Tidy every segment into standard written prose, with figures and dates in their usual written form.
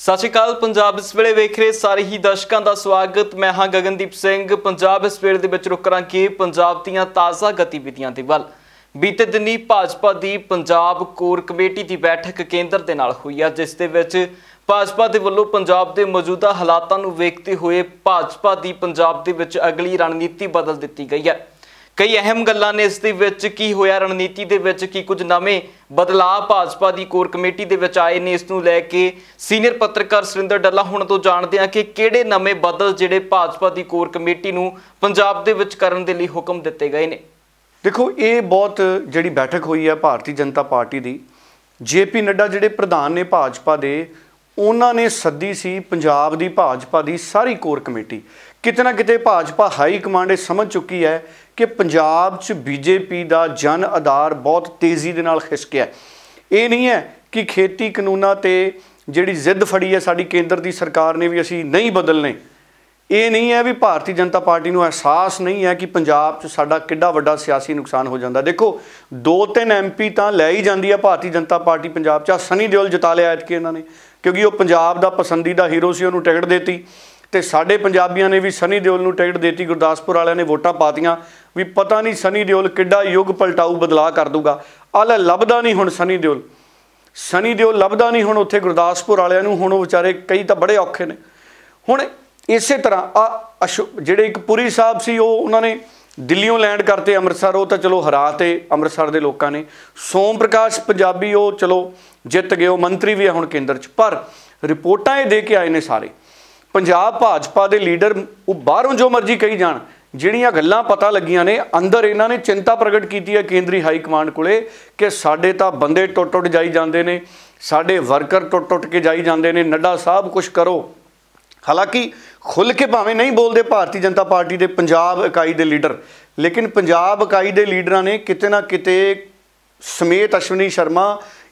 सत श्री अकाल। पंजाब इस वेले वेख रहे सारे ही दर्शकों का स्वागत। मैं हाँ गगनदीप सिंह। पंजाब इस वेले दे विच रुक करांगे पंजाब दीयां ताज़ा गतिविधियां दे वल। बीते दिनी भाजपा की पंजाब कोर कमेटी की बैठक केंद्र के नाल हुई है, जिस दे विच भाजपा के वलों पंजाब के मौजूदा हालातों नूं वेखते हुए भाजपा की पंजाब दे विच अगली रणनीति बदल दी गई है। कई अहम गल्लां ने इस दे विच की होया रणनीति दे विच की कुछ नवें बदलाव भाजपा की कोर कमेटी दे विच आए ने। इस नूं लैके सीनियर पत्रकार सुरिंदर डल्ला हुण तो जाणदे हां कि किहड़े नवें बदल जिहड़े भाजपा की कोर कमेटी नूं पंजाब दे विच करन दे लई हुकम दित्ते गए ने। देखो, ये बहुत जिहड़ी बैठक हुई है भारतीय जनता पार्टी की, JP नड्डा जिहड़े प्रधान ने भाजपा दे, उन्होंने सदी सी पंजाब की भाजपा की सारी कोर कमेटी। किते ना किते भाजपा हाई कमांड समझ चुकी है कि पंजाब च BJP का जन आधार बहुत तेज़ी दे नाल खिसकिया है। ये नहीं है कि खेती कानूनां ते जिहड़ी जिद फड़ी है साडी केंद्र की सरकार ने भी असी नहीं बदलने। ये नहीं है भी भारतीय जनता पार्टी को एहसास नहीं है कि पंजाब च साडा किड्डा वड्डा सियासी नुकसान हो जाता। देखो, 2-3 MP तो लै ही जाती है भारतीय जनता पार्टी पंजाब च। सनी देओल जिता लिया ऐतकी इन्होंने, क्योंकि वो पंजाब का पसंदीदा हीरो से उन्होंने टिकट देती, तो साडे पंजाबियों ने भी सनी देओल नूं टिकट देती। गुरदासपुर वालियां ने वोटां पातियां भी पता नहीं सनी देओल किड्डा युग पलटाऊ बदलाव कर दूगा। आला लभदा नहीं हुण सनी देओल लभदा नहीं हुण उत्थे गुरदासपुर वालियां नूं। हुण विचारे कई तो बड़े औखे ने। हुण इसे तरह जिहड़े एक पुरी साहब सी, उन्होंने दिल्लियों लैंड करते अमृतसर, वो तो चलो हराते अमृतसर के लोगों ने। सोम प्रकाश पंजाबी वो चलो जित गए, वो मंत्री भी है हुण केंद्र च। पर रिपोर्टां ये दे के आए ने सारे पंजाब भाजपा के लीडर, वो बाहरों जो मर्जी कही जान, जिहड़ियां गल्लां पता लगियां ने, अंदर इन्हां ने चिंता प्रगट की है केंद्री हाई कमांड कोले कि साडे तां बंदे टुट जाई जांदे ने, साडे वर्कर टुट के जाई जांदे ने, नड्डा साहब कुछ करो। हालांकि खुल के भावें नहीं बोलते भारतीय जनता पार्टी के पंजाब इकाई के लीडर, लेकिन पंजाब इकाई के लीडरां ने किते ना किते समेत अश्विनी शर्मा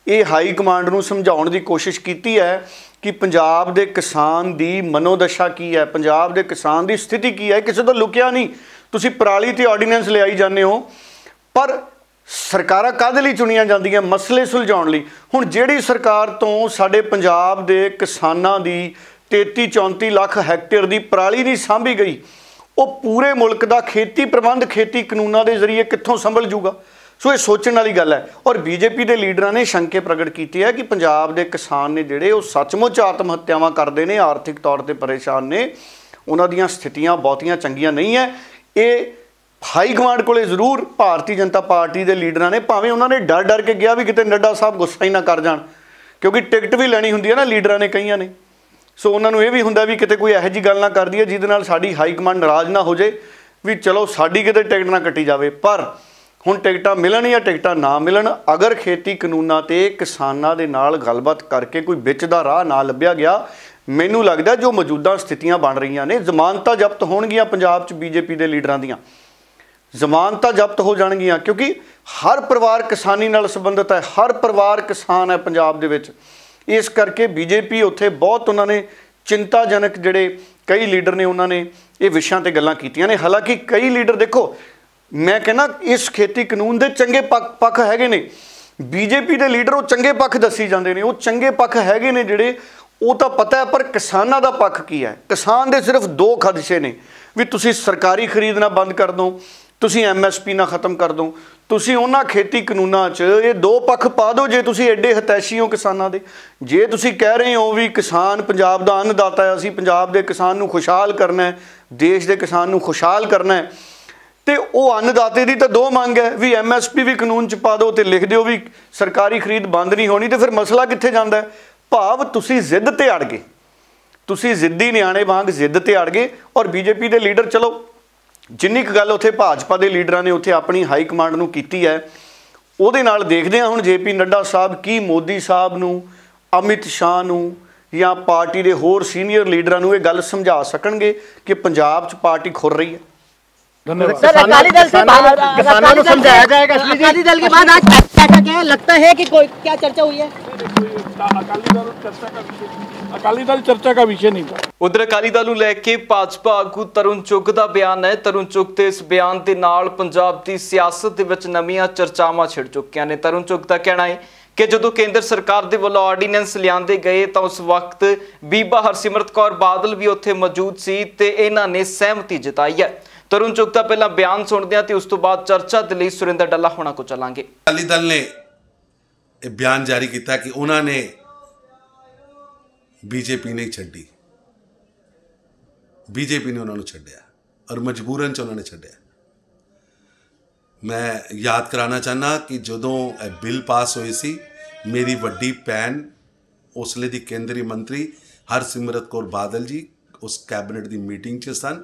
ये हाई कमांड नूं समझाउण दी कोशिश की है कि पंजाब के किसान की मनोदशा की है, पंजाब के किसान की स्थिति की है। किसी तो लुकिया नहीं। तुसीं पराली ते ऑर्डीनेंस ले आई जाते हो, पर सरकारां काहदे लई चुनियां जांदियां? मसले सुलझाउण लई। हुण जिहड़ी सरकार तो साडे पंजाब के किसानां दी 33-34 लाख हैक्टेयर की पराली नहीं सांभी गई, वो पूरे मुल्क का खेती प्रबंध खेती कानूनों के जरिए कित्थों संभल जूगा? सो ये सोचने वाली गल है। और BJP के लीडर ने शंके प्रगट की है कि पंजाब के किसान ने जिहड़े वो सचमुच आत्म हत्यावां करते हैं, आर्थिक तौर पर परेशान ने, उन्हां दीयां स्थितियां बहुतियां चंगियां नहीं है। ये हाई कमांड कोले जरूर भारतीय जनता पार्टी के लीडर ने, भावें उन्होंने डर डर के गया भी किते नड्डा साहब गुस्सा ही ना कर जान, क्योंकि टिकट भी लैनी हुंदी है ना लीडर ने कईयां ने। सो उन्होंने ये भी हुंदा भी किते कोई इहो जी गल ना कर दी है जिहदे नाल साडी हाई कमांड नाराज़ ना हो जाए भी चलो साडी किते टिकट ना कट्टी जाए। पर हुण टिकटां मिलन या टिकटां ना मिलन, अगर खेती कानूनां ते किसानां दे नाल गलबात करके कोई विच दा राह ना लभ्या गया, मैनूं लगदा जो मौजूदा स्थितियां बन रही ने, जमानतां जब्त होणगीਆਂ पंजाब च BJP के लीडरां दीयां, जमानतां जब्त हो जाणगीਆਂ, क्योंकि हर परिवार किसानी नाल संबंधित है, हर परिवार किसान है पंजाब दे विच। इस करके BJP उत्थे बहुत उन्होंने चिंताजनक जिहड़े कई लीडर ने उन्होंने ये विषयां ते गल्लां कीतियां ने। हालांकि कई लीडर, देखो मैं कहना इस खेती कानून के चंगे पक्ष हैगे ने, BJP के लीडर वो चंगे पक्ष दसी जाते हैं, वो चंगे पक्ष हैगे ने जिहड़े, वो तो पता है। पर किसानां दा पक्ष की है? किसान दे सिर्फ 2 खदशे ने भी तुसीं सरकारी खरीदना बंद कर दो, तुसीं MSP ना खत्म कर दो, तुसीं उन्हां खेती कानूनां च ये 2 पक्ष पा दो। जे तुसीं एडे हितैषी हो किसानां दे, जे तुसीं कह रहे हो भी किसान पंजाब दा अन्नदाता है, असीं पंजाब के किसान नूं खुशहाल करना है, देश के किसान नूं खुशहाल करना है, तो वो अन्नदाते की तो 2 मंग है भी MSP भी कानून च पा दो तो लिख दो भी सरकारी खरीद बंद नहीं होनी। तो फिर मसला कित्थे जांदा है? भाव तुसीं जिद ते अड़ गए, तुसीं जिद्दी नियाणे वांग जिद ते अड़ गए। और BJP के लीडर, चलो जिन्नी क गल उत्थे भाजपा के लीडर ने उत्थे अपनी हाई कमांड नूं कीती है, उहदे नाल देखदे हां हुण JP नड्डा साहब की मोदी साहब नूं, अमित शाह नूं या पार्टी के होर सीनियर लीडरां नूं ये गल समझा सकणगे कि पंजाब च पार्टी खुर रही है। सर, अकाली दल से किसानों को समझाया जाएगा। अकाली दल के बाद आज बैठक है, लगता है कि कोई क्या चर्चा हुई है? अकाली दल चर्चा का विषय नहीं था। उधर अकाली दल नूं लैके भाजपा आगू तरुण चुग का बयान है। तरुण चुग के इस बयान के नाल पंजाब की सियासत दे विच नवीं चर्चावां छिड़ चुकियां ने। तरुण चुग का कहना है ਕਿ ਜਦੋਂ ਕੇਂਦਰ ਸਰਕਾਰ ਦੇ ਵੱਲੋਂ ਆਰਡੀਨੈਂਸ ਲਿਆਂਦੇ ਗਏ ਤਾਂ ਉਸ ਵਕਤ ਬੀਬਾ ਹਰਸਿਮਰਤ ਕੌਰ ਬਾਦਲ ਵੀ ਉੱਥੇ ਮੌਜੂਦ ਸੀ ਤੇ ਇਹਨਾਂ ਨੇ ਸਹਿਮਤੀ ਜਤਾਈ ਹੈ। ਤਰੁਣ ਚੁੱਗ ਦਾ ਪਹਿਲਾਂ ਬਿਆਨ ਸੁਣਦੇ ਹਾਂ ਤੇ ਉਸ ਤੋਂ ਬਾਅਦ ਚਰਚਾ ਦੇ ਲਈ ਸੁਰਿੰਦਰ ਡੱਲਾ ਹੋਣਾ ਕੋ ਚਲਾਂਗੇ। ਅਕਾਲੀ ਦਲ ਨੇ ਇਹ ਬਿਆਨ ਜਾਰੀ ਕੀਤਾ ਕਿ ਉਹਨਾਂ ਨੇ ਬੀਜੇਪੀ ਨਹੀਂ ਛੱਡੀ, ਬੀਜੇਪੀ ਨੇ ਉਹਨਾਂ ਨੂੰ ਛੱਡਿਆ ਔਰ ਮਜਬੂਰਨ ਚ ਉਹਨਾਂ ਨੇ ਛੱਡਿਆ। ਮੈਂ ਯਾਦ ਕਰਾਉਣਾ ਚਾਹੁੰਦਾ ਕਿ ਜਦੋਂ ਇਹ ਬਿੱਲ ਪਾਸ ਹੋਈ ਸੀ, ਮੇਰੀ ਵੱਡੀ ਭੈਣ ਉਸ ਵੇਲੇ ਦੀ ਕੇਂਦਰੀ ਮੰਤਰੀ ਹਰਸਿਮਰਤ ਕੌਰ ਬਾਦਲ ਜੀ ਉਸ ਕੈਬਨਿਟ ਦੀ ਮੀਟਿੰਗ 'ਚ ਸਨ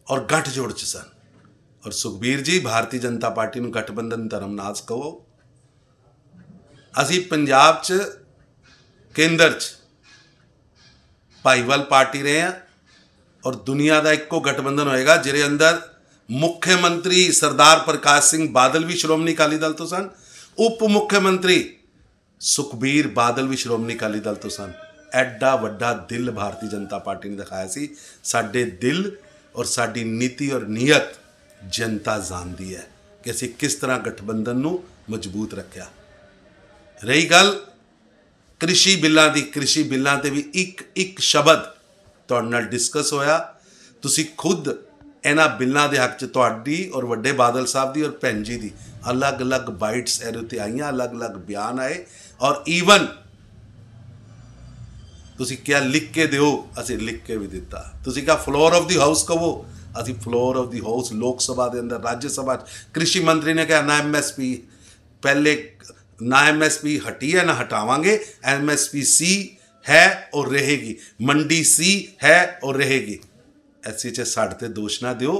ਔਰ ਗੱਠਜੋੜ 'ਚ ਸਨ। ਔਰ ਸੁਖਬੀਰ ਜੀ ਭਾਰਤੀ ਜਨਤਾ ਪਾਰਟੀ ਨੂੰ ਗਠਬੰਧਨ ਧਰਮਨਾਸ ਕਹੋ, ਅਸੀਂ ਪੰਜਾਬ 'ਚ ਕੇਂਦਰ 'ਚ ਭਾਈਵਾਲ ਪਾਰਟੀ ਰਹੇ ਹਾਂ ਔਰ ਦੁਨੀਆ ਦਾ ਇੱਕੋ ਗਠਬੰਧਨ ਹੋਏਗਾ ਜਿਹਦੇ ਅੰਦਰ ਮੁੱਖ ਮੰਤਰੀ ਸਰਦਾਰ ਪ੍ਰਕਾਸ਼ ਸਿੰਘ ਬਾਦਲ ਵੀ ਸ਼੍ਰੋਮਣੀ ਅਕਾਲੀ ਦਲ ਤੋਂ ਸਨ, ਉਪ ਮੁੱਖ ਮੰਤਰੀ ਸੁਖਬੀਰ ਬਾਦਲ ਵੀ ਸ਼੍ਰੋਮਣੀ ਅਕਾਲੀ ਦਲ ਤੋਂ ਸਨ। ਐਡਾ ਵੱਡਾ ਦਿਲ ਭਾਰਤੀ ਜਨਤਾ ਪਾਰਟੀ ਨੇ ਦਿਖਾਇਆ ਸੀ। ਸਾਡੇ ਦਿਲ ਔਰ ਸਾਡੀ ਨੀਤੀ ਔਰ ਨੀਅਤ ਜਨਤਾ ਜਾਣਦੀ ਹੈ ਕਿ ਅਸੀਂ ਕਿਸ ਤਰ੍ਹਾਂ ਗਠਬੰਧਨ ਨੂੰ ਮਜ਼ਬੂਤ ਰੱਖਿਆ। ਰਹੀ ਗੱਲ ਕ੍ਰਿਸ਼ੀ ਬਿੱਲਾਂ ਦੀ, ਕ੍ਰਿਸ਼ੀ ਬਿੱਲਾਂ ਤੇ ਵੀ ਇੱਕ ਸ਼ਬਦ ਤੁਹਾਡੇ ਨਾਲ ਡਿਸਕਸ ਹੋਇਆ। ਤੁਸੀਂ ਖੁਦ ਇਹਨਾਂ ਬਿੱਲਾਂ ਦੇ ਹੱਕ 'ਚ ਤੁਹਾਡੀ ਔਰ ਵੱਡੇ ਬਾਦਲ ਸਾਹਿਬ ਦੀ ਔਰ ਭੈਣ ਜੀ ਦੀ ਅਲੱਗ-ਅਲੱਗ ਬਾਈਟਸ ਇਹਦੇ ਉੱਤੇ ਆਈਆਂ, ਅਲੱਗ-ਅਲੱਗ ਬਿਆਨ ਆਏ ਔਰ ਈਵਨ ਤੁਸੀਂ ਕਿਹਾ ਲਿਖ ਕੇ ਦਿਓ, ਅਸੀਂ ਲਿਖ ਕੇ ਵੀ ਦਿੱਤਾ। ਤੁਸੀਂ ਕਿਹਾ ਫਲੋਰ ਆਫ ਦੀ ਹਾਊਸ ਕਹੋ, ਅਸੀਂ ਫਲੋਰ ਆਫ ਦੀ ਹਾਊਸ ਲੋਕ ਸਭਾ ਦੇ ਅੰਦਰ, ਰਾਜ ਸਭਾ 'ਚ ਕ੍ਰਿਸ਼ੀ ਮੰਤਰੀ ਨੇ ਕਿਹਾ ਨਾ MSP ਪਹਿਲੇ ना MSP हटी है ना हटावांगे, MSP सी है और रहेगी, मंडी सी है और रहेगी। ऐसे च साढ़े ते दोष ना दियो,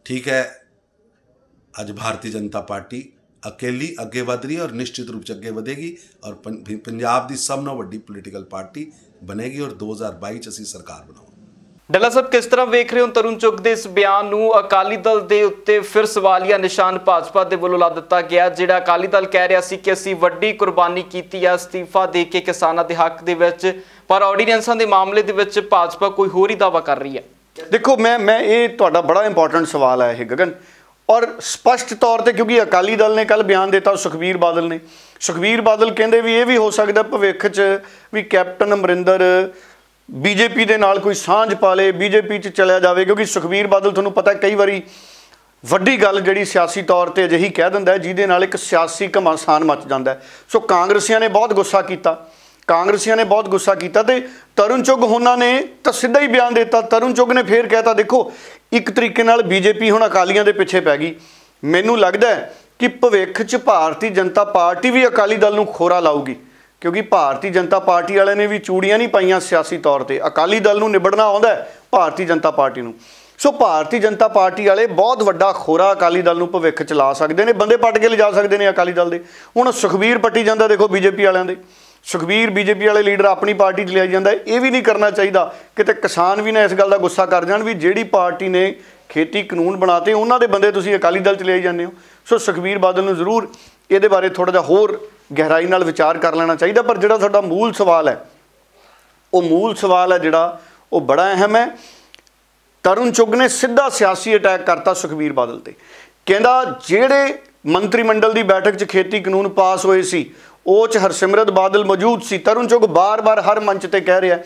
ठीक है। अज भारतीय जनता पार्टी अकेली अगे वध रही है और निश्चित रूप से अगे वधेगी और पंजाब की सब नालों वड्डी पोलीटिकल पार्टी बनेगी और 2022 असीं सरकार बनावांगे। ਡੱਲਾ ਸਾਹਿਬ, ਕਿਸ ਤਰ੍ਹਾਂ ਵੇਖ ਰਹੇ ਹੋ ਤਰੁਣ ਚੁੱਗ ਦੇ ਇਸ ਬਿਆਨ ਨੂੰ? ਅਕਾਲੀ ਦਲ ਦੇ ਉੱਤੇ ਫਿਰ ਸਵਾਲੀਆ ਨਿਸ਼ਾਨ ਭਾਜਪਾ ਦੇ ਵੱਲੋਂ ਲਾ ਦਿੱਤਾ ਗਿਆ। ਜਿਹੜਾ ਅਕਾਲੀ ਦਲ ਕਹਿ ਰਿਹਾ ਸੀ ਕਿ ਅਸੀਂ ਵੱਡੀ ਕੁਰਬਾਨੀ ਕੀਤੀ ਹੈ ਅਸਤੀਫਾ ਦੇ ਕੇ ਕਿਸਾਨਾਂ ਦੇ ਹੱਕ ਦੇ ਵਿੱਚ, ਪਰ ਆਰਡੀਨੈਂਸਾਂ ਦੇ ਮਾਮਲੇ ਦੇ ਵਿੱਚ ਭਾਜਪਾ ਕੋਈ ਹੋਰ ਹੀ ਦਾਅਵਾ ਕਰ ਰਹੀ ਹੈ। ਦੇਖੋ, ਮੈਂ ਇਹ ਤੁਹਾਡਾ ਬੜਾ ਇੰਪੋਰਟੈਂਟ ਸਵਾਲ ਹੈ ਇਹ ਗਗਨ, ਔਰ ਸਪਸ਼ਟ ਤੌਰ ਤੇ ਕਿਉਂਕਿ ਅਕਾਲੀ ਦਲ ਨੇ ਕੱਲ ਬਿਆਨ ਦਿੱਤਾ, ਸੁਖਬੀਰ ਬਾਦਲ ਕਹਿੰਦੇ ਵੀ ਇਹ ਵੀ ਹੋ ਸਕਦਾ ਭਵਿੱਖ 'ਚ ਵੀ ਕੈਪਟਨ ਅਮਰਿੰਦਰ ਬੀਜੇਪੀ ਦੇ ਨਾਲ ਕੋਈ ਸਾਂਝ ਪਾ ਲੇ, ਬੀਜੇਪੀ 'ਚ ਚਲਿਆ ਜਾਵੇ। ਕਿਉਂਕਿ ਸੁਖਬੀਰ ਬਾਦਲ ਤੁਹਾਨੂੰ ਪਤਾ ਕਈ ਵਾਰੀ ਵੱਡੀ ਗੱਲ ਜਿਹੜੀ ਸਿਆਸੀ ਤੌਰ ਤੇ ਅਜਿਹੀ ਕਹਿ ਦਿੰਦਾ ਜਿਹਦੇ ਨਾਲ ਇੱਕ ਸਿਆਸੀ ਘਮਾਸਾਨ ਮਚ ਜਾਂਦਾ। ਸੋ ਕਾਂਗਰਸੀਆਂ ਨੇ ਬਹੁਤ ਗੁੱਸਾ ਕੀਤਾ ਤੇ ਤਰੁਣ ਚੁੱਗ ਉਹਨਾਂ ਨੇ ਤਾਂ ਸਿੱਧਾ ਹੀ ਬਿਆਨ ਦਿੱਤਾ। ਤਰੁਣ ਚੁੱਗ ਨੇ ਫੇਰ ਕਹਿਤਾ, ਦੇਖੋ ਇੱਕ ਤਰੀਕੇ ਨਾਲ ਬੀਜੇਪੀ ਹੁਣ ਅਕਾਲੀਆਂ ਦੇ ਪਿੱਛੇ ਪੈ ਗਈ। ਮੈਨੂੰ ਲੱਗਦਾ ਕਿ ਭਵਿੱਖ 'ਚ ਭਾਰਤੀ ਜਨਤਾ ਪਾਰਟੀ ਵੀ ਅਕਾਲੀ ਦਲ ਨੂੰ ਖੋਰਾ ਲਾਊਗੀ, ਕਿਉਂਕਿ ਭਾਰਤੀ ਜਨਤਾ ਪਾਰਟੀ ਵਾਲਿਆਂ ਨੇ ਵੀ ਚੂੜੀਆਂ ਨਹੀਂ ਪਾਈਆਂ ਸਿਆਸੀ ਤੌਰ ਤੇ। ਅਕਾਲੀ ਦਲ ਨੂੰ ਨਿਬੜਨਾ ਆਉਂਦਾ ਭਾਰਤੀ ਜਨਤਾ ਪਾਰਟੀ ਨੂੰ। ਸੋ ਭਾਰਤੀ ਜਨਤਾ ਪਾਰਟੀ ਵਾਲੇ ਬਹੁਤ ਵੱਡਾ ਖੋਰਾ ਅਕਾਲੀ ਦਲ ਨੂੰ ਭਵਿੱਖ 'ਚ ਲਾ ਸਕਦੇ ਨੇ, ਬੰਦੇ ਪੱਟ ਕੇ ਲਿਜਾ ਸਕਦੇ ਨੇ ਅਕਾਲੀ ਦਲ ਦੇ। ਹੁਣ ਸੁਖਬੀਰ ਪੱਟੀ ਜਾਂਦਾ, ਦੇਖੋ ਬੀਜੇਪੀ ਵਾਲਿਆਂ ਦੇ, ਸੁਖਬੀਰ ਬੀਜੇਪੀ ਵਾਲੇ ਲੀਡਰ ਆਪਣੀ ਪਾਰਟੀ 'ਚ ਲਿਆਈ ਜਾਂਦਾ। ਇਹ ਵੀ ਨਹੀਂ ਕਰਨਾ ਚਾਹੀਦਾ, ਕਿਤੇ ਕਿਸਾਨ ਵੀ ਨਾ ਇਸ ਗੱਲ ਦਾ ਗੁੱਸਾ ਕਰ ਜਾਣ ਵੀ ਜਿਹੜੀ ਪਾਰਟੀ ਨੇ ਖੇਤੀ ਕਾਨੂੰਨ ਬਣਾਤੇ ਉਹਨਾਂ ਦੇ ਬੰਦੇ ਤੁਸੀਂ ਅਕਾਲੀ ਦਲ 'ਚ ਲਿਆਈ ਜਾਂਦੇ ਹੋ। ਸੋ ਸੁਖਬੀਰ ਬਾਦਲ ਨੂੰ ਜ਼ਰੂਰ ਇਹਦੇ ਬਾਰੇ ਥੋੜ੍ਹਾ ਜਿਹਾ ਹੋਰ ਗਹਿਰਾਈ ਨਾਲ ਵਿਚਾਰ ਕਰ ਲੈਣਾ ਚਾਹੀਦਾ। ਪਰ ਜਿਹੜਾ ਤੁਹਾਡਾ ਮੂਲ ਸਵਾਲ ਹੈ ਜਿਹੜਾ ਉਹ ਬੜਾ ਅਹਿਮ ਹੈ। ਤਰੁਣ ਚੁੱਗ ਨੇ ਸਿੱਧਾ ਸਿਆਸੀ ਅਟੈਕ ਕਰਤਾ ਸੁਖਬੀਰ ਬਾਦਲ ਤੇ। ਕਹਿੰਦਾ ਜਿਹੜੇ ਮੰਤਰੀ ਮੰਡਲ ਦੀ ਬੈਠਕ 'ਚ ਖੇਤੀ ਕਾਨੂੰਨ ਪਾਸ ਹੋਏ ਸੀ ਉਹ 'ਚ ਹਰਸਿਮਰਤ ਬਾਦਲ ਮੌਜੂਦ ਸੀ। ਤਰੁਣ ਚੁੱਗ ਬਾਰ-ਬਾਰ ਹਰ ਮੰਚ ਤੇ ਕਹਿ ਰਿਹਾ।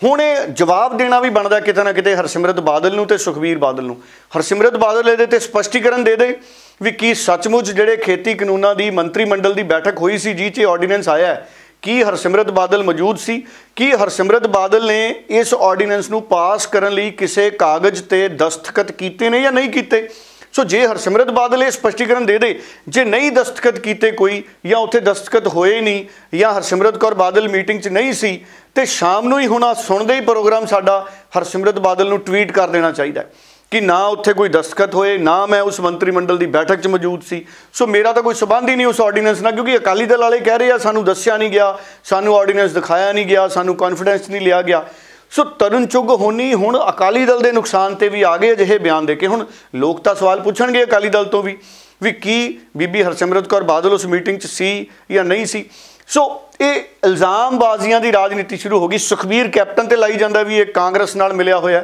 ਹੁਣ ਇਹ ਜਵਾਬ ਦੇਣਾ ਵੀ ਬਣਦਾ ਕਿਤੇ ਨਾ ਕਿਤੇ ਹਰਸਿਮਰਤ ਬਾਦਲ ਨੂੰ ਤੇ ਸੁਖਬੀਰ ਬਾਦਲ ਨੂੰ। ਹਰਸਿਮਰਤ ਬਾਦਲ ਇਹਦੇ ਤੇ ਸਪਸ਼ਟੀਕਰਨ ਦੇ ਦੇ ਵੀ ਕੀ ਸੱਚਮੁੱਚ ਜਿਹੜੇ ਖੇਤੀ ਕਾਨੂੰਨਾਂ ਦੀ ਮੰਤਰੀ ਮੰਡਲ ਦੀ ਬੈਠਕ ਹੋਈ ਸੀ ਜਿਹ 'ਚ ਆਰਡੀਨੈਂਸ ਆਇਆ ਹੈ, ਕੀ ਹਰਸਿਮਰਤ ਬਾਦਲ ਮੌਜੂਦ ਸੀ? ਕੀ ਹਰਸਿਮਰਤ ਬਾਦਲ ਨੇ ਇਸ ਆਰਡੀਨੈਂਸ ਨੂੰ ਪਾਸ ਕਰਨ ਲਈ ਕਿਸੇ ਕਾਗਜ਼ ਤੇ ਦਸਤਖਤ ਕੀਤੇ ਨੇ ਜਾਂ ਨਹੀਂ ਕੀਤੇ? ਸੋ ਜੇ ਹਰਸਿਮਰਤ ਬਾਦਲ ਇਹ ਸਪਸ਼ਟੀਕਰਨ ਦੇ ਦੇ, ਜੇ ਨਹੀਂ ਦਸਤਖਤ ਕੀਤੇ ਕੋਈ ਜਾਂ ਉੱਥੇ ਦਸਤਖਤ ਹੋਏ ਨਹੀਂ ਜਾਂ ਹਰਸਿਮਰਤ ਕੌਰ ਬਾਦਲ ਮੀਟਿੰਗ 'ਚ ਨਹੀਂ ਸੀ, ਤੇ ਸ਼ਾਮ ਨੂੰ ਹੀ ਹੁਣ ਸੁਣਦੇ ਹੀ ਪ੍ਰੋਗਰਾਮ ਸਾਡਾ ਹਰਸਿਮਰਤ ਬਾਦਲ ਨੂੰ ਟਵੀਟ ਕਰ ਦੇਣਾ ਚਾਹੀਦਾ ਕਿ ਨਾ ਉੱਥੇ ਕੋਈ ਦਸਤਖਤ ਹੋਏ, ਨਾ ਮੈਂ ਉਸ ਮੰਤਰੀ ਮੰਡਲ ਦੀ ਬੈਠਕ 'ਚ ਮੌਜੂਦ ਸੀ। ਸੋ ਮੇਰਾ ਤਾਂ ਕੋਈ ਸੰਬੰਧ ਹੀ ਨਹੀਂ ਉਸ ਆਰਡੀਨੈਂਸ ਨਾਲ, ਕਿਉਂਕਿ ਅਕਾਲੀ ਦਲ ਵਾਲੇ ਕਹਿ ਰਹੇ ਆ ਸਾਨੂੰ ਦੱਸਿਆ ਨਹੀਂ ਗਿਆ, ਸਾਨੂੰ ਆਰਡੀਨੈਂਸ ਦਿਖਾਇਆ ਨਹੀਂ ਗਿਆ, ਸਾਨੂੰ ਕੌਨਫੀਡੈਂਸ ਨਹੀਂ ਲਿਆ ਗਿਆ। ਸੋ ਤਰੁਣ ਚੁੱਗ ਹੋਣੀ ਹੁਣ ਅਕਾਲੀ ਦਲ ਦੇ ਨੁਕਸਾਨ ਤੇ ਵੀ ਆ ਗਏ ਅਜਿਹੇ ਬਿਆਨ ਦੇ ਕੇ। ਹੁਣ ਲੋਕ ਤਾਂ ਸਵਾਲ ਪੁੱਛਣਗੇ ਅਕਾਲੀ ਦਲ ਤੋਂ ਵੀ ਕੀ ਬੀਬੀ ਹਰਸਿਮਰਤ ਕੌਰ ਬਾਦਲ ਉਸ ਮੀਟਿੰਗ 'ਚ ਸੀ ਜਾਂ ਨਹੀਂ ਸੀ। ਸੋ ਇਹ ਇਲਜ਼ਾਮਬਾਜ਼ੀਆਂ ਦੀ ਰਾਜਨੀਤੀ ਸ਼ੁਰੂ ਹੋ ਗਈ। ਸੁਖਬੀਰ ਕੈਪਟਨ ਤੇ ਲਾਈ ਜਾਂਦਾ ਵੀ ਇਹ ਕਾਂਗਰਸ ਨਾਲ ਮਿਲਿਆ ਹੋਇਆ।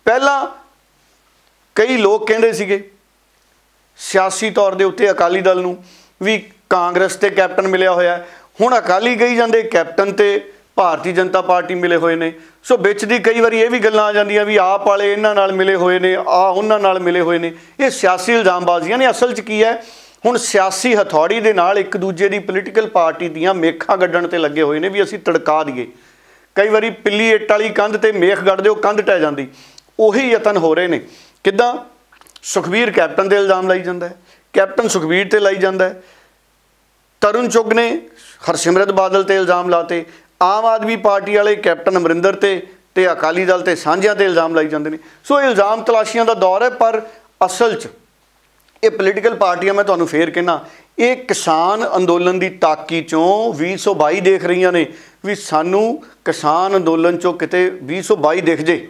ਪਹਿਲਾਂ ਕਈ ਲੋਕ ਕਹਿੰਦੇ ਸੀਗੇ ਸਿਆਸੀ ਤੌਰ ਦੇ ਉੱਤੇ ਅਕਾਲੀ ਦਲ ਨੂੰ ਵੀ ਕਾਂਗਰਸ ਤੇ ਕੈਪਟਨ ਮਿਲਿਆ ਹੋਇਆ, ਹੁਣ ਅਕਾਲੀ ਕਹੀ ਜਾਂਦੇ ਕੈਪਟਨ ਤੇ ਭਾਰਤੀ ਜਨਤਾ ਪਾਰਟੀ ਮਿਲੇ ਹੋਏ ਨੇ। ਸੋ ਵਿੱਚ ਦੀ ਕਈ ਵਾਰੀ ਇਹ ਵੀ ਗੱਲਾਂ ਆ ਜਾਂਦੀਆਂ ਵੀ ਆਪ ਵਾਲੇ ਇਹਨਾਂ ਨਾਲ ਮਿਲੇ ਹੋਏ ਨੇ, ਉਹਨਾਂ ਨਾਲ ਮਿਲੇ ਹੋਏ ਨੇ। ਇਹ ਸਿਆਸੀ ਇਲਜ਼ਾਮਬਾਜ਼ੀਆਂ ਨੇ। ਅਸਲ 'ਚ ਕੀ ਹੈ, ਹੁਣ ਸਿਆਸੀ ਹਥੌੜੀ ਦੇ ਨਾਲ ਇੱਕ ਦੂਜੇ ਦੀ ਪੋਲੀਟੀਕਲ ਪਾਰਟੀ ਦੀਆਂ ਮੇਖਾਂ ਗੱਡਣ ਤੇ ਲੱਗੇ ਹੋਏ ਨੇ ਵੀ ਅਸੀਂ ਤੜਕਾ ਦਈਏ। ਕਈ ਵਾਰੀ ਪਿੱਲੀ ਇੱਟ ਵਾਲੀ ਕੰਧ ਤੇ ਮੇਖ ਗੱਡਦੇ ਉਹ ਕੰਧ ਟਹਿ ਜਾਂਦੀ। ਉਹੀ ਯਤਨ ਹੋ ਰਹੇ ਨੇ। ਕਿੱਦਾਂ? ਸੁਖਬੀਰ ਕੈਪਟਨ ਦੇ ਇਲਜ਼ਾਮ ਲਾਈ ਜਾਂਦਾ ਹੈ, ਕੈਪਟਨ ਸੁਖਬੀਰ ਤੇ ਲਾਈ ਜਾਂਦਾ ਹੈ। ਤਰੁਣ ਚੁੱਗ ਨੇ ਹਰਸਿਮਰਤ ਬਾਦਲ ਤੇ ਇਲਜ਼ਾਮ ਲਾਤੇ। ਆਮ ਆਦਮੀ ਪਾਰਟੀ ਵਾਲੇ ਕੈਪਟਨ ਅਮਰਿੰਦਰ ਤੇ ਅਕਾਲੀ ਦਲ ਤੇ ਸਾਂਝਿਆਂ ਤੇ ਇਲਜ਼ਾਮ ਲਾਈ ਜਾਂਦੇ ਨੇ। ਸੋ ਇਹ ਇਲਜ਼ਾਮ ਤਲਾਸ਼ੀਆਂ ਦਾ ਦੌਰ ਹੈ। ਪਰ ਅਸਲ 'ਚ ਇਹ ਪੋਲੀਟੀਕਲ ਪਾਰਟੀਆਂ, ਮੈਂ ਤੁਹਾਨੂੰ ਫੇਰ ਕਹਿਣਾ, ਇਹ ਕਿਸਾਨ ਅੰਦੋਲਨ ਦੀ ਤਾਕੀ 'ਚੋਂ 2022 ਦੇਖ ਰਹੀਆਂ ਨੇ ਵੀ ਸਾਨੂੰ ਕਿਸਾਨ ਅੰਦੋਲਨ 'ਚੋਂ ਕਿਤੇ 2022 ਦਿਖ ਜੇ।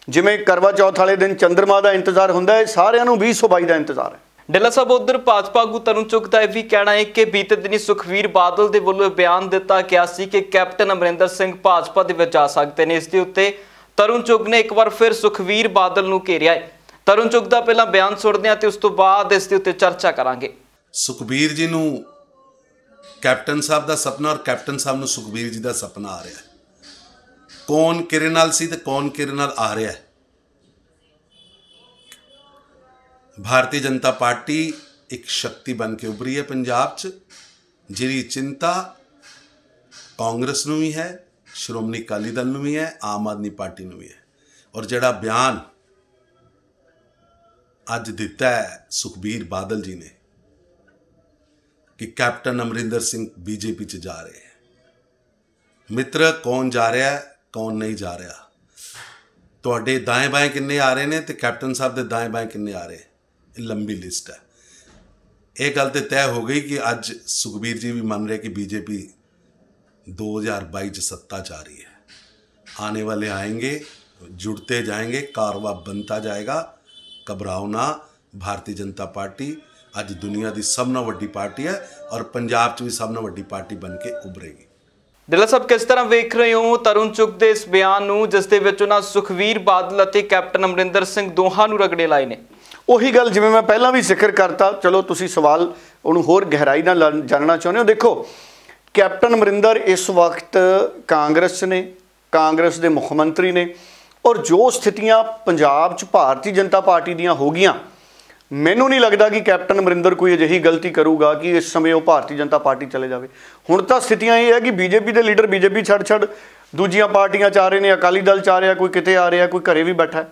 ਜਿਵੇਂ ਕਰਵਾ ਚੌਥ ਵਾਲੇ ਦਿਨ ਚੰਦਰਮਾ ਦਾ ਇੰਤਜ਼ਾਰ ਹੁੰਦਾ ਹੈ, ਸਾਰਿਆਂ ਨੂੰ 2022 ਦਾ ਇੰਤਜ਼ਾਰ ਹੈ। ਡੱਲਾ ਸਾਹਿਬ, ਉਧਰ ਭਾਜਪਾ ਆਗੂ ਤਰੁਣ ਚੁੱਗ ਦਾ ਇਹ ਵੀ ਕਹਿਣਾ ਹੈ ਕਿ ਬੀਤੇ ਦਿਨੀ ਸੁਖਬੀਰ ਬਾਦਲ ਦੇ ਵੱਲੋਂ ਬਿਆਨ ਦਿੱਤਾ ਗਿਆ ਸੀ ਕਿ ਕੈਪਟਨ ਅਮਰਿੰਦਰ ਸਿੰਘ ਭਾਜਪਾ ਦੇ ਵਿੱਚ ਆ ਸਕਦੇ ਨੇ। ਇਸ ਦੇ ਉੱਤੇ ਤਰੁਣ ਚੁੱਗ ਨੇ ਇੱਕ ਵਾਰ ਫਿਰ ਸੁਖਬੀਰ ਬਾਦਲ ਨੂੰ ਘੇਰਿਆ ਹੈ। ਤਰੁਣ ਚੁੱਗ ਦਾ ਪਹਿਲਾਂ ਬਿਆਨ ਸੁਣਦੇ ਹਾਂ ਤੇ ਉਸ ਤੋਂ ਬਾਅਦ ਇਸ ਦੇ ਉੱਤੇ ਚਰਚਾ ਕਰਾਂਗੇ। ਸੁਖਬੀਰ ਜੀ ਨੂੰ ਕੈਪਟਨ ਸਾਹਿਬ ਦਾ ਸੁਪਨਾ ਔਰ ਕੈਪਟਨ ਸਾਹਿਬ ਨੂੰ ਸੁਖਬੀਰ ਜੀ ਦਾ ਸੁਪਨਾ ਆ ਰਿਹਾ ਹੈ। ਕੌਣ ਕਿਹਦੇ ਨਾਲ ਸੀ ਤੇ ਕੌਣ ਕਿਹਦੇ ਨਾਲ ਆ ਰਿਹਾ ਹੈ। ਭਾਰਤੀ ਜਨਤਾ ਪਾਰਟੀ ਇੱਕ ਸ਼ਕਤੀ ਬਣ ਕੇ ਉਭਰੀ ਹੈ ਪੰਜਾਬ 'ਚ, ਜਿਹਦੀ ਚਿੰਤਾ ਕਾਂਗਰਸ ਨੂੰ ਵੀ ਹੈ, ਸ਼੍ਰੋਮਣੀ ਅਕਾਲੀ ਦਲ ਨੂੰ ਵੀ ਹੈ, ਆਮ ਆਦਮੀ ਪਾਰਟੀ ਨੂੰ ਵੀ ਹੈ। ਔਰ ਜਿਹੜਾ ਬਿਆਨ ਅੱਜ ਦਿੱਤਾ ਹੈ ਸੁਖਬੀਰ ਬਾਦਲ ਜੀ ਨੇ ਕਿ ਕੈਪਟਨ ਅਮਰਿੰਦਰ ਸਿੰਘ ਬੀਜੇਪੀ 'ਚ ਜਾ ਰਹੇ ਹੈ। ਮਿੱਤਰ, ਕੌਣ ਜਾ ਰਿਹਾ ਹੈ, ਕੌਣ ਨਹੀਂ ਜਾ ਰਿਹਾ। ਤੁਹਾਡੇ ਦਾएं बाएं ਕਿੰਨੇ ਆ ਰਹੇ ਨੇ ਤੇ ਕੈਪਟਨ ਸਾਹਿਬ ਦੇ ਦਾएं बाएं ਕਿੰਨੇ ਆ ਰਹੇ, ਇਹ ਲੰਬੀ ਲਿਸਟ ਹੈ। ਇਹ ਗੱਲ ਤੇ ਤੈਅ ਹੋ ਗਈ ਕਿ ਅੱਜ ਸੁਖਬੀਰ ਜੀ ਵੀ ਮੰਨ ਰਹੇ ਕਿ बीजेपी 2022 ਚ सत्ता जा रही है। आने वाले आएंगे, जुड़ते जाएंगे, कारवा बनता जाएगा। घबराओ ना। भारतीय जनता पार्टी ਅੱਜ ਦੁਨੀਆ ਦੀ ਸਭ ਨਾਲੋਂ ਵੱਡੀ ਪਾਰਟੀ ਹੈ ਔਰ ਪੰਜਾਬ 'ਚ ਵੀ ਸਭ ਨਾਲੋਂ ਵੱਡੀ ਪਾਰਟੀ ਬਣ ਕੇ ਉਭਰੇਗੀ। ਡੱਲਾ ਸਾਹਿਬ, ਕਿਸ ਤਰ੍ਹਾਂ ਵੇਖ ਰਹੇ ਹੋ ਤਰੁਣ ਚੁੱਗ ਦੇ ਇਸ ਬਿਆਨ ਨੂੰ, ਜਿਸ ਦੇ ਵਿੱਚ ਉਹਨਾਂ ਸੁਖਬੀਰ ਬਾਦਲ ਅਤੇ ਕੈਪਟਨ ਅਮਰਿੰਦਰ ਸਿੰਘ ਦੋਹਾਂ ਨੂੰ ਰਗੜੇ ਲਾਏ ਨੇ? ਉਹੀ ਗੱਲ ਜਿਵੇਂ ਮੈਂ ਪਹਿਲਾਂ ਵੀ ਜ਼ਿਕਰ ਕਰਤਾ, ਚਲੋ ਤੁਸੀਂ ਸਵਾਲ ਉਹਨੂੰ ਹੋਰ ਗਹਿਰਾਈ ਨਾਲ ਜਾਣਨਾ ਚਾਹੁੰਦੇ ਹੋ। ਦੇਖੋ, ਕੈਪਟਨ ਅਮਰਿੰਦਰ ਇਸ ਵਕਤ ਕਾਂਗਰਸ ਨੇ, ਕਾਂਗਰਸ ਦੇ ਮੁੱਖ ਮੰਤਰੀ ਨੇ, ਔਰ ਜੋ ਸਥਿਤੀਆਂ ਪੰਜਾਬ 'ਚ ਭਾਰਤੀ ਜਨਤਾ ਪਾਰਟੀ ਦੀਆਂ ਹੋ ਗਈਆਂ, ਮੈਨੂੰ ਨਹੀਂ ਲੱਗਦਾ ਕਿ ਕੈਪਟਨ ਅਮਰਿੰਦਰ ਕੋਈ ਅਜਿਹੀ ਗਲਤੀ ਕਰੂਗਾ ਕਿ ਇਸ ਸਮੇਂ ਉਹ ਭਾਰਤੀ ਜਨਤਾ ਪਾਰਟੀ ਚਲੇ ਜਾਵੇ। ਹੁਣ ਤਾਂ ਸਥਿਤੀਆਂ ਇਹ ਹੈ ਕਿ ਬੀਜੇਪੀ ਦੇ ਲੀਡਰ ਬੀਜੇਪੀ ਛੱਡ ਦੂਜੀਆਂ ਪਾਰਟੀਆਂ 'ਚ ਆ ਰਹੇ ਨੇ, ਅਕਾਲੀ ਦਲ 'ਚ ਆ ਰਿਹਾ, ਕੋਈ ਕਿਤੇ ਆ ਰਿਹਾ, ਕੋਈ ਘਰੇ ਵੀ ਬੈਠਾ।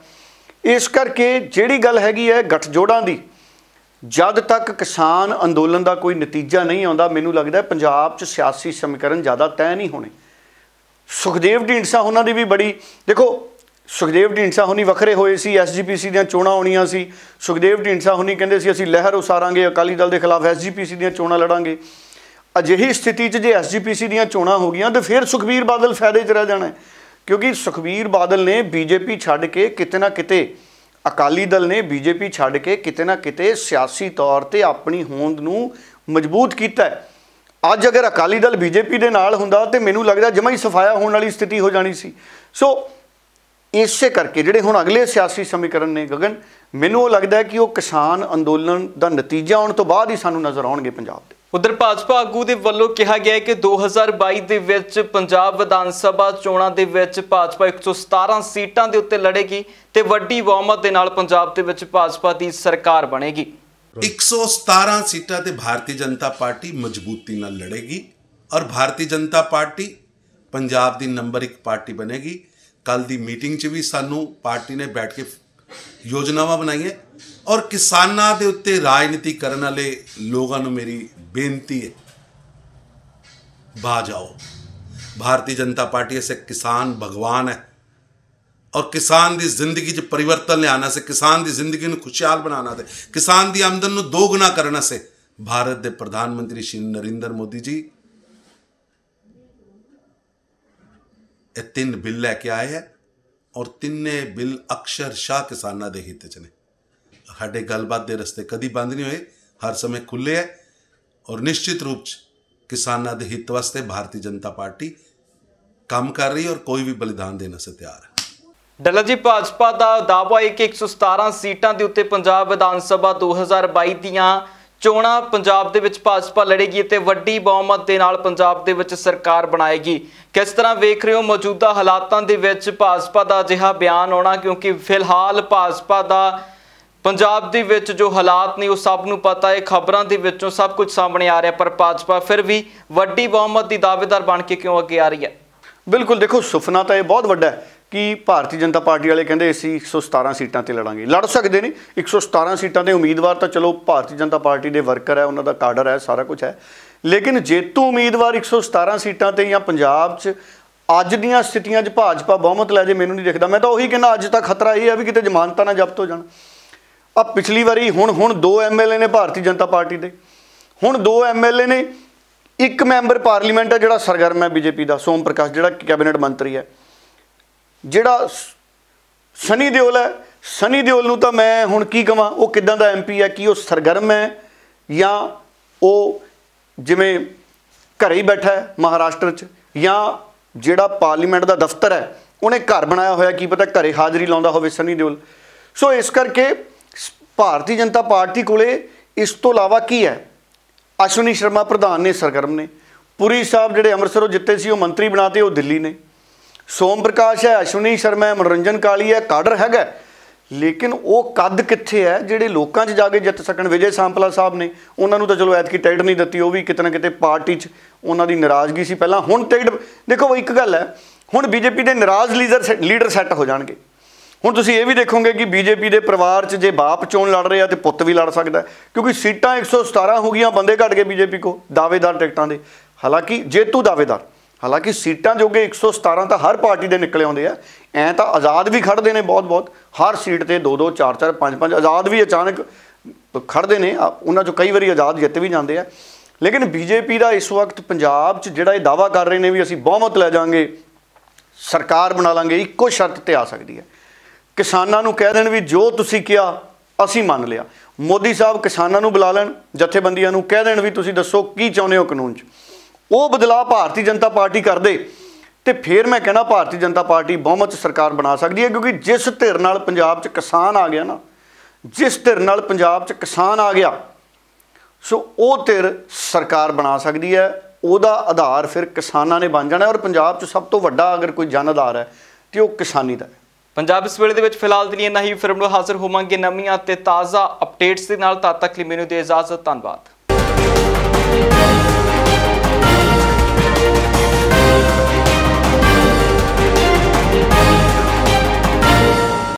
ਇਸ ਕਰਕੇ ਜਿਹੜੀ ਗੱਲ ਹੈਗੀ ਹੈ ਗੱਠਜੋੜਾਂ ਦੀ, ਜਦ ਤੱਕ ਕਿਸਾਨ ਅੰਦੋਲਨ ਦਾ ਕੋਈ ਨਤੀਜਾ ਨਹੀਂ ਆਉਂਦਾ, ਮੈਨੂੰ ਲੱਗਦਾ ਪੰਜਾਬ 'ਚ ਸਿਆਸੀ ਸਮੀਕਰਨ ਜ਼ਿਆਦਾ ਤੈਅ ਨਹੀਂ ਹੋਣੇ। ਸੁਖਦੇਵ ਢੀਂਡਸਾ ਉਹਨਾਂ ਦੀ ਵੀ ਬੜੀ, ਦੇਖੋ ਸੁਖਦੇਵ ਢੀਂਡਸਾ ਹੁਣੀ ਵੱਖਰੇ ਹੋਏ ਸੀ, SGPC ਦੀਆਂ ਚੋਣਾਂ ਆਉਣੀਆਂ ਸੀ। ਸੁਖਦੇਵ ਢੀਂਡਸਾ ਹੁਣੀ ਕਹਿੰਦੇ ਸੀ ਅਸੀਂ ਲਹਿਰ ਉਸਾਰਾਂਗੇ, ਅਕਾਲੀ ਦਲ ਦੇ ਖਿਲਾਫ SGPC ਦੀਆਂ ਚੋਣਾਂ ਲੜਾਂਗੇ। ਅਜਿਹੀ ਸਥਿਤੀ 'ਚ ਜੇ SGPC ਦੀਆਂ ਚੋਣਾਂ ਹੋ ਗਈਆਂ ਤਾਂ ਫਿਰ ਸੁਖਬੀਰ ਬਾਦਲ ਫਾਇਦੇ 'ਚ ਰਹਿ ਜਾਣਾ, ਕਿਉਂਕਿ ਸੁਖਬੀਰ ਬਾਦਲ ਨੇ BJP ਛੱਡ ਕੇ ਕਿਤੇ ਨਾ ਕਿਤੇ, ਅਕਾਲੀ ਦਲ ਨੇ BJP ਛੱਡ ਕੇ ਕਿਤੇ ਨਾ ਕਿਤੇ ਸਿਆਸੀ ਤੌਰ 'ਤੇ ਆਪਣੀ ਹੋਂਦ ਨੂੰ ਮਜ਼ਬੂਤ ਕੀਤਾ ਹੈ। ਅੱਜ ਅਗਰ ਅਕਾਲੀ ਦਲ BJP ਦੇ ਨਾਲ ਹੁੰਦਾ ਤਾਂ ਮੈਨੂੰ ਲੱਗਦਾ ਜਮਾਂ ਹੀ ਸਫਾਇਆ ਹੋਣ ਵਾਲੀ ਸਥਿਤੀ ਹੋ ਜਾਣੀ ਸੀ। ਸੋ ਇਸੇ ਕਰਕੇ ਜਿਹੜੇ ਹੁਣ ਅਗਲੇ ਸਿਆਸੀ ਸਮੀਕਰਨ ਨੇ ਗਗਨ, ਮੈਨੂੰ ਉਹ ਲੱਗਦਾ ਕਿ ਉਹ ਕਿਸਾਨ ਅੰਦੋਲਨ ਦਾ ਨਤੀਜਾ ਆਉਣ ਤੋਂ ਬਾਅਦ ਹੀ ਸਾਨੂੰ ਨਜ਼ਰ ਆਉਣਗੇ ਪੰਜਾਬ ਦੇ। ਉਧਰ ਭਾਜਪਾ ਆਗੂ ਦੇ ਵੱਲੋਂ ਕਿਹਾ ਗਿਆ ਹੈ ਕਿ 2022 ਦੇ ਵਿੱਚ ਪੰਜਾਬ ਵਿਧਾਨ ਸਭਾ ਚੋਣਾਂ ਦੇ ਵਿੱਚ ਭਾਜਪਾ 117 ਸੀਟਾਂ ਦੇ ਉੱਤੇ ਲੜੇਗੀ ਤੇ ਵੱਡੀ ਬਹੁਮਤ ਦੇ ਨਾਲ ਪੰਜਾਬ ਦੇ ਵਿੱਚ ਭਾਜਪਾ ਦੀ ਸਰਕਾਰ ਬਣੇਗੀ। 117 ਸੀਟਾਂ ਤੇ ਭਾਰਤੀ ਜਨਤਾ ਪਾਰਟੀ ਮਜ਼ਬੂਤੀ ਨਾਲ ਲੜੇਗੀ ਔਰ ਭਾਰਤੀ ਜਨਤਾ ਪਾਰਟੀ ਪੰਜਾਬ ਦੀ ਨੰਬਰ 1 ਪਾਰਟੀ ਬਣੇਗੀ। ਕੱਲ ਦੀ ਮੀਟਿੰਗ 'ਚ ਵੀ ਸਾਨੂੰ ਪਾਰਟੀ ਨੇ ਬੈਠ ਕੇ ਯੋਜਨਾਵਾਂ ਬਣਾਈਆਂ ਔਰ ਕਿਸਾਨਾਂ ਦੇ ਉੱਤੇ ਰਾਜਨੀਤੀ ਕਰਨ ਵਾਲੇ ਲੋਕਾਂ ਨੂੰ ਮੇਰੀ ਬੇਨਤੀ ਹੈ, ਬਾਜ ਆਓ। भारतीय जनता पार्टी ऐसे किसान भगवान है और किसान की जिंदगी च परिवर्तन लियाना से, किसान की जिंदगी को खुशहाल बनाना से, किसान की आमदन को दोगुना करने से भारत के प्रधानमंत्री श्री नरेंद्र मोदी जी ये 3 बिल लैके आए हैं और 3 बिल अक्षरशः किसानों के हित च ने। साडे गलबात के रस्ते कभी बंद नहीं हुए, हर समय खुले है और निश्चित रूप से किसानों के हित वास्ते भारतीय जनता पार्टी काम कर रही है और कोई भी बलिदान देने से तैयार है। डल्ला जी, भाजपा का दावा है कि 117 सीटां के उत्ते पंजाब विधान सभा 2022 दीयां ਚੋਣਾਂ ਪੰਜਾਬ ਦੇ ਵਿੱਚ ਭਾਜਪਾ ਲੜੇਗੀ ਤੇ ਵੱਡੀ ਬਹੁਮਤ ਦੇ ਨਾਲ ਪੰਜਾਬ ਦੇ ਵਿੱਚ ਸਰਕਾਰ ਬਣਾਏਗੀ। ਕਿਸ ਤਰ੍ਹਾਂ ਵੇਖ ਰਹੇ ਹੋ ਮੌਜੂਦਾ ਹਾਲਾਤਾਂ ਦੇ ਵਿੱਚ ਭਾਜਪਾ ਦਾ ਅਜਿਹਾ ਬਿਆਨ ਆਉਣਾ, ਕਿਉਂਕਿ ਫਿਲਹਾਲ ਭਾਜਪਾ ਦਾ ਪੰਜਾਬ ਦੇ ਵਿੱਚ ਜੋ ਹਾਲਾਤ ਨੇ ਉਹ ਸਭ ਨੂੰ ਪਤਾ ਹੈ, ਖਬਰਾਂ ਦੇ ਵਿੱਚੋਂ ਸਭ ਕੁਝ ਸਾਹਮਣੇ ਆ ਰਿਹਾ, ਪਰ ਭਾਜਪਾ ਫਿਰ ਵੀ ਵੱਡੀ ਬਹੁਮਤ ਦੀ ਦਾਅਵੇਦਾਰ ਬਣ ਕੇ ਕਿਉਂ ਅੱਗੇ ਆ ਰਹੀ ਹੈ? ਬਿਲਕੁਲ, ਦੇਖੋ ਸੁਪਨਾ ਤਾਂ ਇਹ ਬਹੁਤ ਵੱਡਾ ਹੈ ਕਿ ਭਾਰਤੀ ਜਨਤਾ ਪਾਰਟੀ ਵਾਲੇ ਕਹਿੰਦੇ ਅਸੀਂ 117 ਸੀਟਾਂ ਤੇ ਲੜਾਂਗੇ, ਲੜ ਸਕਦੇ ਨੇ 117 ਸੀਟਾਂ ਤੇ। ਉਮੀਦਵਾਰ ਤਾਂ ਚਲੋ ਭਾਰਤੀ ਜਨਤਾ ਪਾਰਟੀ ਦੇ ਵਰਕਰ ਹੈ, ਉਹਨਾਂ ਦਾ ਕਾਡਰ ਹੈ, ਸਾਰਾ ਕੁਝ ਹੈ, ਲੇਕਿਨ ਜੇਤੂ ਉਮੀਦਵਾਰ 117 ਸੀਟਾਂ ਤੇ ਜਾਂ ਪੰਜਾਬ 'ਚ ਅੱਜ ਦੀਆਂ ਸਥਿਤੀਆਂ 'ਚ ਭਾਜਪਾ ਬਹੁਮਤ ਲੈ ਜੇ ਮੈਨੂੰ ਨਹੀਂ ਦਿਖਦਾ। ਮੈਂ ਤਾਂ ਉਹੀ ਕਹਿੰਦਾ ਅੱਜ ਤਾਂ ਖਤਰਾ ਇਹ ਹੈ ਵੀ ਕਿਤੇ ਜ਼ਮਾਨਤਾਂ ਨਾ ਜ਼ਬਤ ਹੋ ਜਾਣ। ਆ ਪਿਛਲੀ ਵਾਰੀ ਹੁਣ 2 MLA ਨੇ ਭਾਰਤੀ ਜਨਤਾ ਪਾਰਟੀ ਦੇ, ਹੁਣ 2 MLA ਨੇ, ਇੱਕ ਮੈਂਬਰ ਪਾਰਲੀਮੈਂਟ ਹੈ ਜਿਹੜਾ ਸਰਗਰਮ ਹੈ ਬੀਜੇਪੀ ਦਾ, ਸੋਮ ਪ੍ਰਕਾਸ਼ ਜਿਹੜਾ ਕੈਬਨਿਟ ਮੰਤਰੀ ਹੈ। ਜਿਹੜਾ ਸਨੀ ਦਿਓਲ ਹੈ, ਸਨੀ ਦਿਓਲ ਨੂੰ ਤਾਂ ਮੈਂ ਹੁਣ ਕੀ ਕਹਾਂ, ਉਹ ਕਿੱਦਾਂ ਦਾ MP ਹੈ? ਕੀ ਉਹ ਸਰਗਰਮ ਹੈ ਜਾਂ ਉਹ ਜਿਵੇਂ ਘਰੇ ਹੀ ਬੈਠਾ ਹੈ ਮਹਾਰਾਸ਼ਟਰ 'ਚ, ਜਾਂ ਜਿਹੜਾ ਪਾਰਲੀਮੈਂਟ ਦਾ ਦਫ਼ਤਰ ਹੈ ਉਹਨੇ ਘਰ ਬਣਾਇਆ ਹੋਇਆ, ਕੀ ਪਤਾ ਘਰੇ ਹਾਜ਼ਰੀ ਲਾਉਂਦਾ ਹੋਵੇ ਸਨੀ ਦਿਓਲ। ਸੋ ਇਸ ਕਰਕੇ ਭਾਰਤੀ ਜਨਤਾ ਪਾਰਟੀ ਕੋਲੇ ਇਸ ਤੋਂ ਇਲਾਵਾ ਕੀ ਹੈ? ਅਸ਼ਵਨੀ ਸ਼ਰਮਾ ਪ੍ਰਧਾਨ ਨੇ, ਸਰਗਰਮ ਨੇ। ਪੁਰੀ ਸਾਹਿਬ ਜਿਹੜੇ ਅੰਮ੍ਰਿਤਸਰੋਂ ਜਿੱਤੇ ਸੀ ਉਹ ਮੰਤਰੀ ਬਣਾਤੇ, ਉਹ ਦਿੱਲੀ ਨੇ। ਸੋਮ ਪ੍ਰਕਾਸ਼ ਹੈ, ਅਸ਼ਵਨੀ ਸ਼ਰਮਾ ਹੈ, ਮਨੋਰੰਜਨ ਕਾਲੀ ਹੈ, ਕਾਡਰ ਹੈਗਾ, ਲੇਕਿਨ ਉਹ ਕੱਦ ਕਿੱਥੇ ਹੈ ਜਿਹੜੇ ਲੋਕਾਂ 'ਚ ਜਾ ਕੇ ਜਿੱਤ ਸਕਣ? ਵਿਜੇ ਸਾਂਪਲਾ ਸਾਹਿਬ ਨੇ, ਉਹਨਾਂ ਨੂੰ ਤਾਂ ਚਲੋ ਐਤਕੀ ਟਿਕਟ ਨਹੀਂ ਦਿੱਤੀ, ਉਹ ਵੀ ਕਿਤੇ ਨਾ ਕਿਤੇ ਪਾਰਟੀ 'ਚ ਉਹਨਾਂ ਦੀ ਨਾਰਾਜ਼ਗੀ ਸੀ ਪਹਿਲਾਂ। ਹੁਣ ਟਿਕਟ ਦੇਖੋ, ਇੱਕ ਗੱਲ ਹੈ, ਹੁਣ ਬੀਜੇਪੀ ਦੇ ਨਾਰਾਜ਼ ਲੀਡਰ ਸੈੱਟ ਹੋ ਜਾਣਗੇ। ਹੁਣ ਤੁਸੀਂ ਇਹ ਵੀ ਦੇਖੋਗੇ ਕਿ ਬੀਜੇਪੀ ਦੇ ਪਰਿਵਾਰ 'ਚ ਜੇ ਬਾਪ ਚੋਣ ਲੜ ਰਿਹਾ ਤੇ ਪੁੱਤ ਵੀ ਲੜ ਸਕਦਾ, ਕਿਉਂਕਿ ਸੀਟਾਂ 117 ਹੋ ਗਈਆਂ, ਬੰਦੇ ਘਟ ਗਏ ਬੀਜੇਪੀ ਕੋ ਦਾਅਵੇਦਾਰ ਟਿਕਟਾਂ ਦੇ, ਹਾਲਾਂਕਿ ਜੇਤੂ ਦਾਅਵੇਦਾਰ, ਹਾਲਾਂਕਿ ਸੀਟਾਂ ਜੋਗੇ 117 ਤਾਂ ਹਰ ਪਾਰਟੀ ਦੇ ਨਿਕਲੇ ਆਉਂਦੇ ਆ। ਐਂ ਤਾਂ ਆਜ਼ਾਦ ਵੀ ਖੜ੍ਹਦੇ ਨੇ ਬਹੁਤ, ਹਰ ਸੀਟ ਤੇ 2-2 4-4 5-5 ਆਜ਼ਾਦ ਵੀ ਅਚਾਨਕ ਖੜ੍ਹਦੇ ਨੇ, ਉਹਨਾਂ 'ਚੋਂ ਕਈ ਵਾਰੀ ਆਜ਼ਾਦ ਜਿੱਤ ਵੀ ਜਾਂਦੇ ਆ। ਲੇਕਿਨ ਬੀਜੇਪੀ ਦਾ ਇਸ ਵਕਤ ਪੰਜਾਬ 'ਚ ਜਿਹੜਾ ਇਹ ਦਾਅਵਾ ਕਰ ਰਹੇ ਨੇ ਵੀ ਅਸੀਂ ਬਹੁਮਤ ਲੈ ਜਾਵਾਂਗੇ, ਸਰਕਾਰ ਬਣਾ ਲਾਂਗੇ, ਇੱਕੋ ਸ਼ਰਤ ਤੇ ਆ ਸਕਦੀ ਹੈ, ਕਿਸਾਨਾਂ ਨੂੰ ਕਹਿ ਦੇਣ ਵੀ ਜੋ ਤੁਸੀਂ ਕਿਹਾ ਅਸੀਂ ਮੰਨ ਲਿਆ। ਮੋਦੀ ਸਾਹਿਬ ਕਿਸਾਨਾਂ ਨੂੰ ਬੁਲਾ ਲੈਣ, ਜਥੇਬੰਦੀਆਂ ਨੂੰ ਕਹਿ ਦੇਣ ਵੀ ਤੁਸੀਂ ਦੱਸੋ ਕੀ ਚਾਹੁੰਦੇ ਹੋ ਕਾਨੂੰਨ 'ਚ, ਉਹ ਬਦਲਾਅ ਭਾਰਤੀ ਜਨਤਾ ਪਾਰਟੀ ਕਰਦੇ ਤੇ ਫਿਰ ਮੈਂ ਕਹਿਣਾ ਭਾਰਤੀ ਜਨਤਾ ਪਾਰਟੀ ਬਹੁਮਤ 'ਚ ਸਰਕਾਰ ਬਣਾ ਸਕਦੀ ਹੈ। ਕਿਉਂਕਿ ਜਿਸ ਧਿਰ ਨਾਲ ਪੰਜਾਬ 'ਚ ਕਿਸਾਨ ਆ ਗਿਆ ਨਾ, ਜਿਸ ਧਿਰ ਨਾਲ ਪੰਜਾਬ 'ਚ ਕਿਸਾਨ ਆ ਗਿਆ, ਸੋ ਉਹ ਧਿਰ ਸਰਕਾਰ ਬਣਾ ਸਕਦੀ ਹੈ। ਉਹਦਾ ਆਧਾਰ ਫਿਰ ਕਿਸਾਨਾਂ ਨੇ ਬਣ ਜਾਣਾ, ਔਰ ਪੰਜਾਬ 'ਚ ਸਭ ਤੋਂ ਵੱਡਾ ਅਗਰ ਕੋਈ ਜਨ ਆਧਾਰ ਹੈ ਤੇ ਉਹ ਕਿਸਾਨੀ ਦਾ ਹੈ। ਪੰਜਾਬ ਇਸ ਵੇਲੇ ਦੇ ਵਿੱਚ ਫਿਲਹਾਲ ਦੇ ਲਈ ਇੰਨਾ ਹੀ। ਫਿਰ ਨੂੰ ਹਾਜ਼ਰ ਹੋਵਾਂਗੇ ਨਵੀਆਂ ਤੇ ਤਾਜ਼ਾ ਅਪਡੇਟਸ ਦੇ ਨਾਲ। ਤਦ ਤੱਕ ਲਈ ਮੈਨੂੰ ਦੇ ਇਜਾਜ਼ਤ। ਧੰਨਵਾਦ।